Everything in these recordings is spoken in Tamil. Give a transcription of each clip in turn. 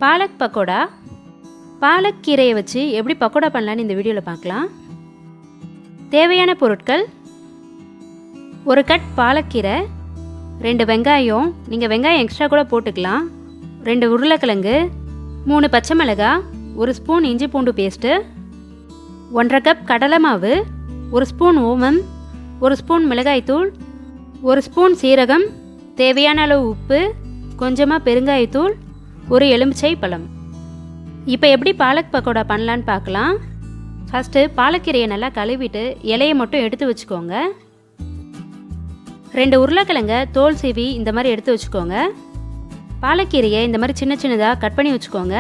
பாலக் பக்கோடா. பாலக் கீரையை வச்சு எப்படி பக்கோடா பண்ணலான்னு இந்த வீடியோவில் பார்க்கலாம். தேவையான பொருட்கள்: ஒரு கட் பாலக்கீரை, 2 வெங்காயம், நீங்கள் வெங்காயம் எக்ஸ்ட்ரா கூட போட்டுக்கலாம், 2 உருளைக்கிழங்கு, 3 பச்சை மிளகாய், 1 ஸ்பூன் இஞ்சி பூண்டு பேஸ்ட்டு, 1/2 கப் கடலை மாவு, 1 ஸ்பூன் ஓமம், 1 ஸ்பூன் மிளகாய்த்தூள், 1 ஸ்பூன் சீரகம், தேவையான அளவு உப்பு, கொஞ்சமாக பெருங்காயத்தூள், 1 எலுமிச்சை பழம். இப்போ எப்படி பாலக் பக்கோடா பண்ணலான்னு பார்க்கலாம். ஃபஸ்ட்டு பாலக்கீரையை நல்லா கழுவிட்டு இலையை மட்டும் எடுத்து வச்சுக்கோங்க. 2 உருளைக்கிழங்க தோல் சீவி இந்த மாதிரி எடுத்து வச்சுக்கோங்க. பாலக்கீரையை இந்த மாதிரி சின்ன சின்னதாக கட் பண்ணி வச்சுக்கோங்க.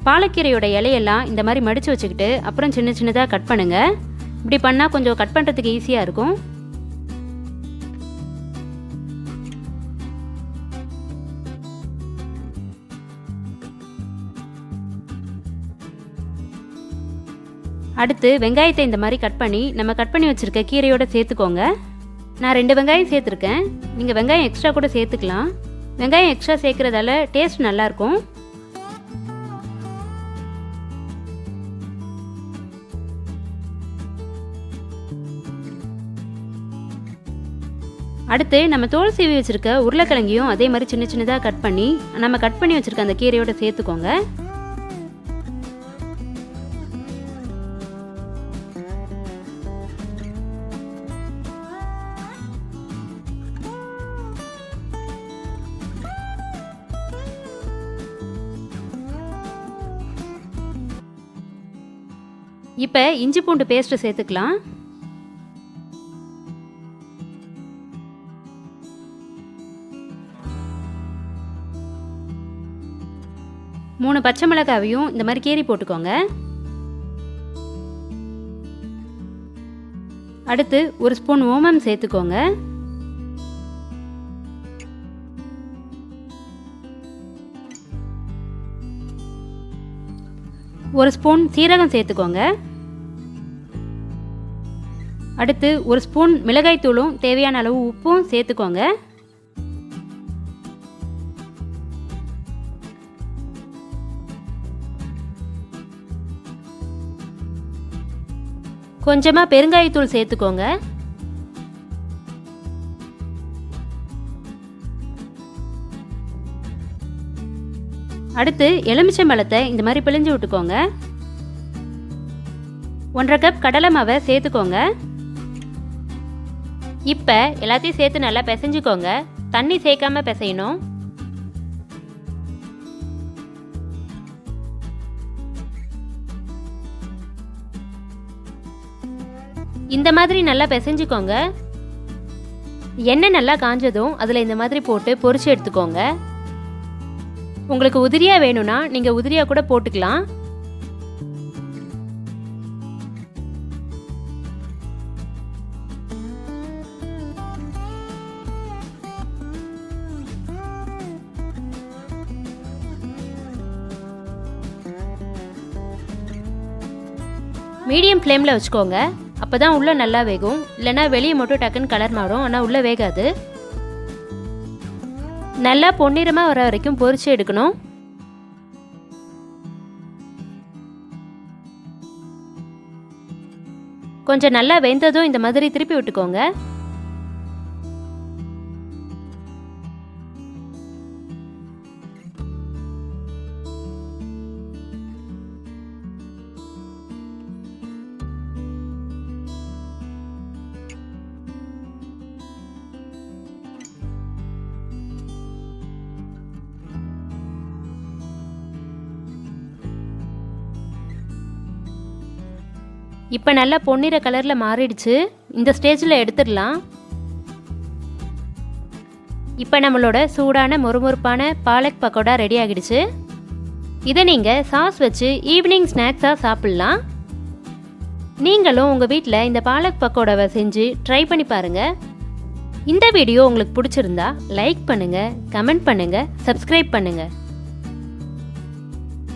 பாலக்கீரையோட இலையெல்லாம் இந்த மாதிரி மடித்து வச்சுக்கிட்டு அப்புறம் சின்ன சின்னதாக கட் பண்ணுங்கள். இப்படி பண்ணால் கொஞ்சம் கட் பண்ணுறதுக்கு ஈஸியாக இருக்கும். அடுத்து வெங்காயத்தை இந்த மாதிரி கட் பண்ணி நம்ம கட் பண்ணி வச்சுருக்க கீரையோட சேர்த்துக்கோங்க. நான் 2 வெங்காயம் சேர்த்துருக்கேன். நீங்கள் வெங்காயம் எக்ஸ்ட்ரா கூட சேர்த்துக்கலாம். வெங்காயம் எக்ஸ்ட்ரா சேர்க்குறதால டேஸ்ட் நல்லாயிருக்கும். அடுத்து நம்ம தோல் சீவி வச்சுருக்க உருளைக்கிழங்கையும் அதே மாதிரி சின்ன சின்னதாக கட் பண்ணி நம்ம கட் பண்ணி வச்சுருக்க அந்த கீரையோட சேர்த்துக்கோங்க. இப்போ இஞ்சி பூண்டு பேஸ்ட்டு சேர்த்துக்கலாம். மூணு பச்சை மிளகாவையும் இந்த மாதிரி கீறி போட்டுக்கோங்க. அடுத்து 1 ஸ்பூன் ஓமம் சேர்த்துக்கோங்க. ஒரு ஸ்பூன் சீரகம் சேர்த்துக்கோங்க. அடுத்து 1 ஸ்பூன் மிளகாய் தூளும் தேவையான அளவு உப்பும் சேர்த்துக்கோங்க. கொஞ்சமாக பெருங்காயத்தூள் சேர்த்துக்கோங்க. அடுத்து எலுமிச்சை பழத்தை இந்த மாதிரி பிழிஞ்சு விட்டுக்கோங்க. 1/2 கப் கடலை மாவை சேர்த்துக்கோங்க. இப்போ எல்லாத்தையும் சேர்த்து நல்லா பிசைஞ்சுக்கோங்க. தண்ணி சேர்க்காம பிசையணும். இந்த மாதிரி நல்லா பிசைஞ்சுக்கோங்க. எண்ணெய் நல்லா காஞ்சதும் அதில் இந்த மாதிரி போட்டு பொரிச்சு எடுத்துக்கோங்க. உங்களுக்கு உதிரியாக வேணும்னா நீங்கள் உதிரியாக கூட போட்டுக்கலாம். மீடியம் ஃப்ளேமில் வச்சுக்கோங்க. அப்போ தான் உள்ளே நல்லா வேகும். இல்லைனா வெளியே மட்டும் டக்குன்னு கலர் மாறும், ஆனால் உள்ளே வேகாது. நல்லா பொன்னிறமாக வர வரைக்கும் பொரிச்சு எடுக்கணும். கொஞ்சம் நல்லா வெந்ததும் இந்த மாதிரி திருப்பி விட்டுக்கோங்க. இப்போ நல்லா பொன்னிற கலரில் மாறிடுச்சு. இந்த ஸ்டேஜில் எடுத்துடலாம். இப்போ நம்மளோட சூடான மொறுமொறுப்பான பாலக் பக்கோடா ரெடி ஆகிடுச்சு. இதை நீங்கள் சாஸ் வச்சு ஈவினிங் ஸ்நாக்ஸாக சாப்பிட்லாம். நீங்களும் உங்கள் வீட்டில் இந்த பாலக் பக்கோடாவை செஞ்சு ட்ரை பண்ணி பாருங்கள். இந்த வீடியோ உங்களுக்கு பிடிச்சிருந்தா லைக் பண்ணுங்கள், கமெண்ட் பண்ணுங்கள், சப்ஸ்கிரைப் பண்ணுங்கள்.